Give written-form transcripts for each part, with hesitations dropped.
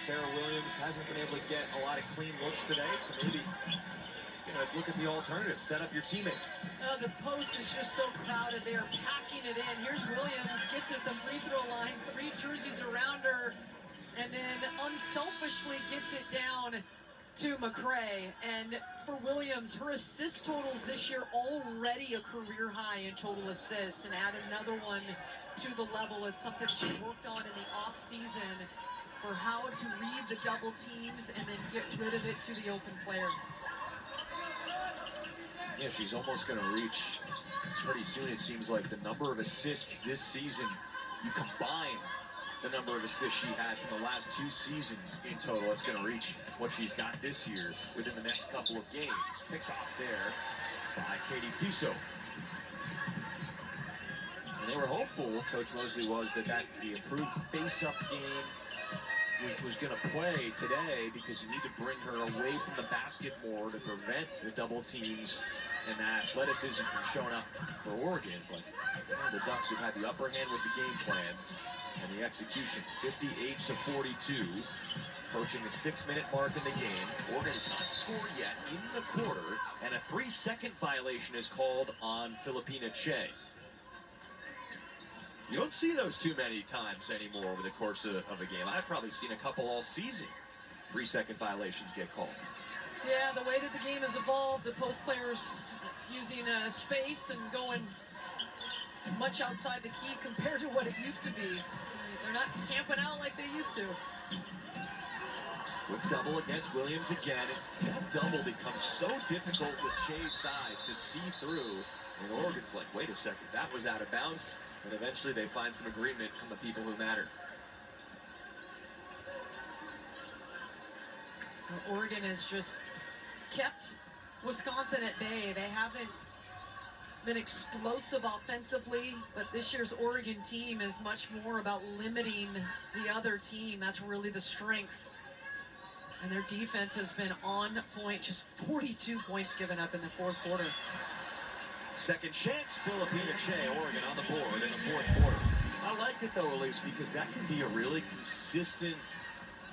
Sarah Williams hasn't been able to get a lot of clean looks today, so maybe look at the alternative. Set up your teammate. Oh, the post is just so crowded. They are packing it in. Here's Williams, gets it at the free throw line. 3 jerseys around her, and then unselfishly gets it down to McCray. And for Williams, her assist totals this year already a career high in total assists, and add another one to the level. It's something she worked on in the off-season for how to read the double teams and then get rid of it to the open player. Yeah, she's almost going to reach pretty soon. It seems like the number of assists this season, you combine the number of assists she had from the last 2 seasons in total, it's going to reach what she's got this year within the next couple of games. Picked off there by Katie Fiso. And they were hopeful, Coach Mosley was, that the improved face-up game was going to play today, because you need to bring her away from the basket more to prevent the double teams and that athleticism from showing up for Oregon. But the Ducks have had the upper hand with the game plan and the execution. 58-42, approaching the 6-minute mark in the game. Oregon has not scored yet in the quarter, and a 3-second violation is called on Filipina Che. You don't see those too many times anymore over the course of a game. I've probably seen a couple all season. 3-second violations get called. Yeah, the way that the game has evolved, the post players using space and going much outside the key compared to what it used to be. They're not camping out like they used to. With double against Williams again. That double becomes so difficult with Che's size to see through. And Oregon's like, wait a second, that was out of bounds. And eventually they find some agreement from the people who matter. Well, Oregon has just kept Wisconsin at bay. They haven't been explosive offensively, but this year's Oregon team is much more about limiting the other team. That's really the strength. And their defense has been on point. Just 42 points given up in the 4th quarter. Second chance, Filipina Che, Oregon on the board in the 4th quarter. I like it though, Elise, because that can be a really consistent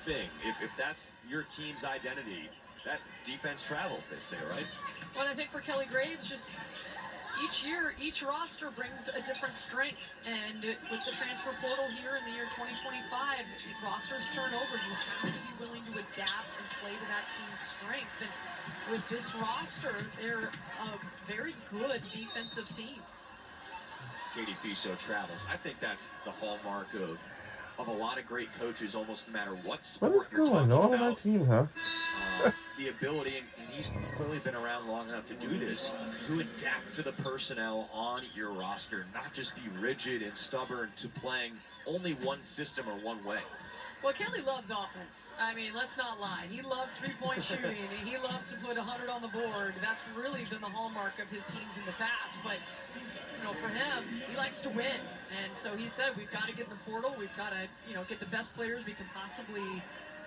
thing. If that's your team's identity, that defense travels, they say, right? Well, I think for Kelly Graves, just each year, each roster brings a different strength. And with the transfer portal here in the year 2025, rosters turn over. You have to be willing to adapt and play to that team's strength. And with this roster, they're a very good defensive team. Katie Fiso travels. I think that's the hallmark of a lot of great coaches, almost no matter what sport what is going on with that team, huh? The ability, and he's clearly been around long enough to do this, to adapt to the personnel on your roster, not just be rigid and stubborn to playing only one system or one way. Well, Kelly loves offense. I mean, let's not lie. He loves three-point shooting, and he loves to put 100 on the board. That's really been the hallmark of his teams in the past. But, for him, he likes to win. And so he said, we've got to get in the portal. We've got to, get the best players we can possibly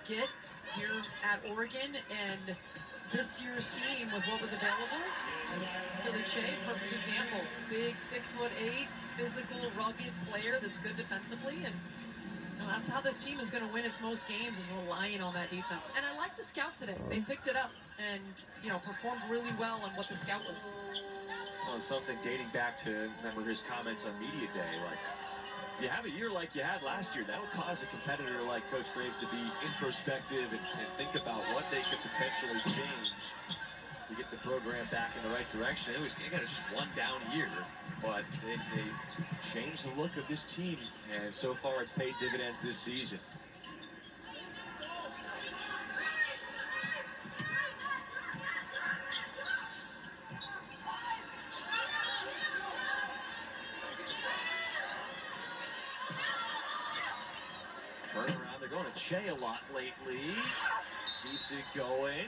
get here at Oregon. And this year's team, with what was available, was Philly Che, perfect example. Big, 6'8", physical, rugged player that's good defensively. And that's how this team is going to win its most games, is relying on that defense. And I like the scout today. They picked it up and, performed really well on what the scout was. Well, it's something dating back to, remember his comments on Media Day, like, you have a year like you had last year, that would cause a competitor like Coach Graves to be introspective and think about what they could potentially change to get the program back in the right direction. It was just one down year, but they changed the look of this team, and so far it's paid dividends this season. Turn around, they're going to Che a lot lately. Keeps it going.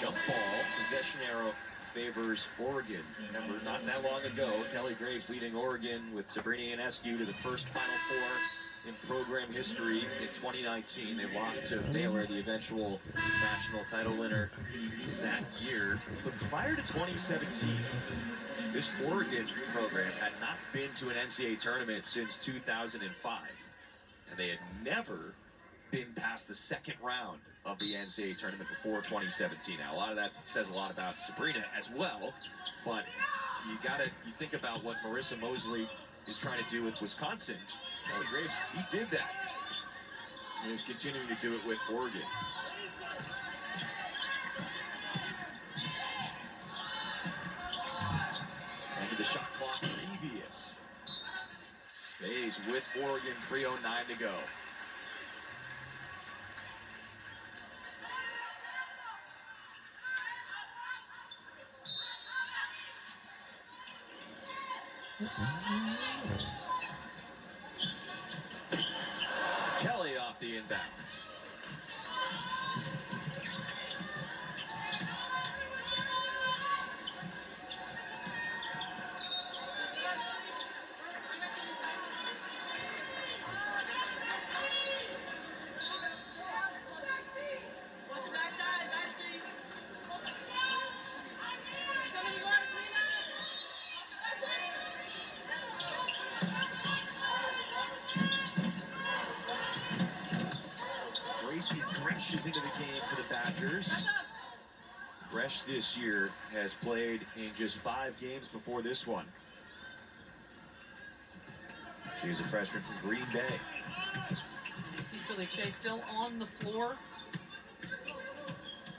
Jump ball, possession arrow favors Oregon. Remember, not that long ago, Kelly Graves leading Oregon with Sabrina Ionescu to the first Final Four in program history in 2019. They lost to Baylor, the eventual national title winner that year. But prior to 2017, this Oregon program had not been to an NCAA tournament since 2005. And they had never been past the second round of the NCAA tournament before 2017. Now, a lot of that says a lot about Sabrina as well, but you think about what Marissa Mosley is trying to do with Wisconsin. Kelly Graves, he did that. And is continuing to do it with Oregon. End of the shot clock, Mevius stays with Oregon, 3:09 to go. Kelly off the inbounds. Gresh is into the game for the Badgers. Gresh this year has played in just 5 games before this one. She's a freshman from Green Bay. You see Philly Shea still on the floor.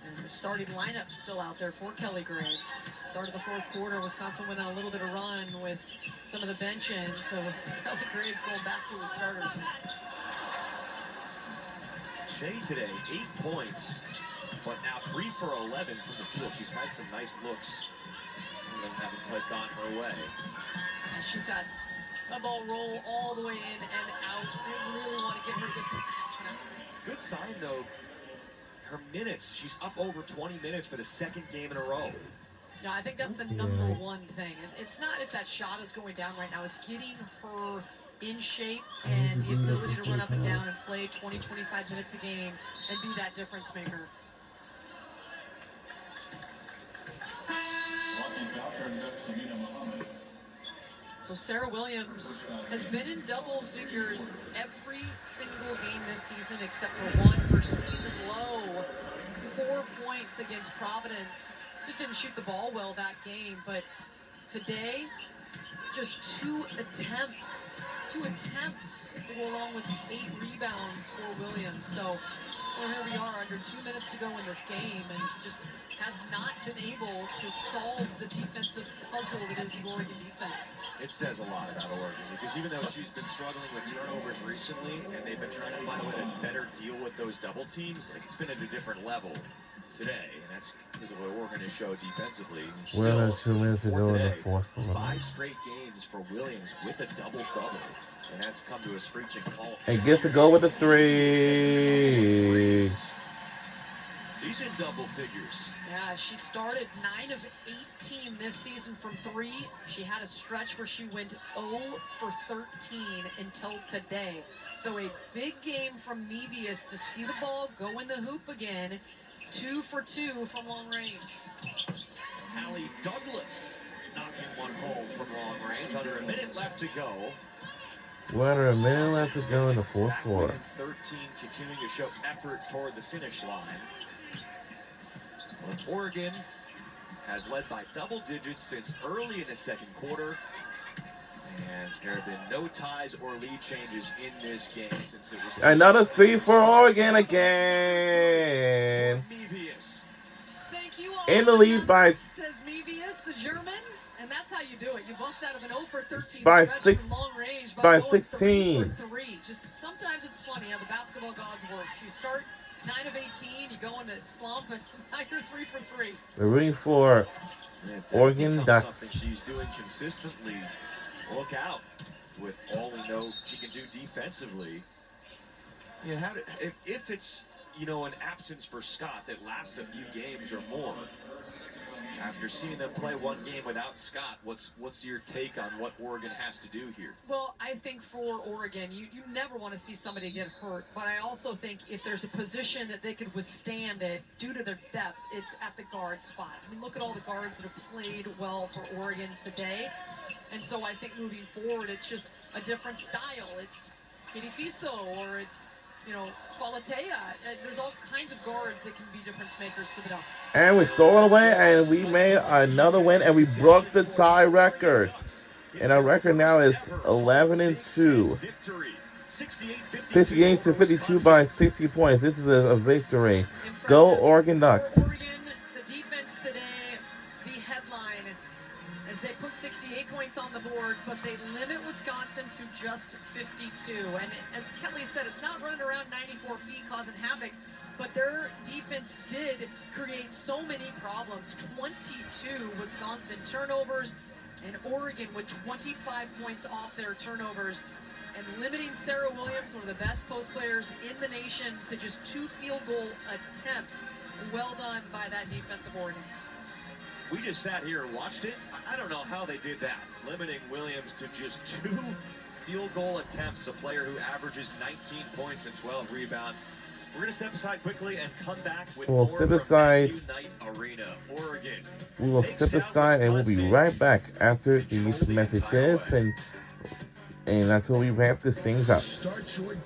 And the starting lineup still out there for Kelly Graves. Start of the fourth quarter, Wisconsin went on a little bit of run with some of the bench in, so Kelly Graves going back to his starters. Shea today, 8 points, but now 3 for 11 from the field. She's had some nice looks, and then haven't quite gone her way. And she's had the ball roll all the way in and out. They really want to get her to get some confidence. Good sign, though. Her minutes, she's up over 20 minutes for the 2nd game in a row. Yeah, I think that's the number one thing. It's not if that shot is going down right now. It's getting her in shape and the ability to run up and down and play 20, 25 minutes a game and be that difference maker. So Sarah Williams has been in double figures every single game this season except for one. Her season low, 4 points against Providence. Just didn't shoot the ball well that game, but today, just 2 attempts to go along with 8 rebounds for Williams. So here we are under 2 minutes to go in this game and just has not been able to solve the defensive puzzle that is the Oregon defense. It says a lot about Oregon because even though she's been struggling with turnovers recently and they've been trying to find a way to better deal with those double teams, like it's been at a different level today, and that's because of what Oregon has showed defensively. Well, 2 minutes to go in the fourth quarter. 5 straight games for Williams with a double-double, and that's come to a screeching halt. And gets to go with the 3. He's in double figures. Yeah, she started 9 of 18 this season from 3. She had a stretch where she went 0 for 13 until today. So a big game from Mevius to see the ball go in the hoop again. 2 for 2 from long range. Allie Douglas knocking one home from long range. Under a minute left to go. Under a minute left to go in the fourth quarter. 13, continuing to show effort toward the finish line. Well, Oregon has led by double digits since early in the second quarter. And there have been no ties or lead changes in this game since it was... Another 3 for Oregon again. Mevius. Thank you all. In the lead by... Says Mevius, the German. And that's how you do it. You bust out of an 0 for 13 by stretch 6 from long range by going 16. 3 for 3. Just sometimes it's funny how the basketball gods work. You start 9 of 18, you go into slump, and now you're 3 for 3. We're rooting for Oregon Ducks. Something she's doing consistently. Look out with all we know she can do defensively. Yeah, if it's an absence for Scott that lasts a few games or more. After seeing them play one game without Scott, what's your take on what Oregon has to do here? Well, I think for Oregon, you never want to see somebody get hurt, but I also think if there's a position that they could withstand it due to their depth, it's at the guard spot. I mean, look at all the guards that have played well for Oregon today. And so I think moving forward, it's just a different style. It's Kitty Fiso or it's Falatea. There's all kinds of guards that can be difference makers for the Ducks. And we stole it away, and we made another win, and we broke the tie record. And our record now is 11-2. 68-52 by 60 points. This is a victory. Go Oregon Ducks. Oregon, the defense today, the headline, as they put 68 points on the board, but they limit Wisconsin to just 52. And as Kelly said, it's not running around 94 feet causing havoc, but their defense did create so many problems. 22 Wisconsin turnovers, and Oregon with 25 points off their turnovers, and limiting Sarah Williams, one of the best post players in the nation, to just 2 field goal attempts. Well done by that defensive Oregon. We just sat here and watched it. I don't know how they did that, limiting Williams to just 2 field goal attempts, a player who averages 19 points and 12 rebounds. We're going to step aside quickly and come back with We'll more step from aside. Matthew Knight Arena, Oregon. We will Takes step down aside, and we'll be Wisconsin. right back after these Control the entire messages, way. and that's where we wrap this things up. Start your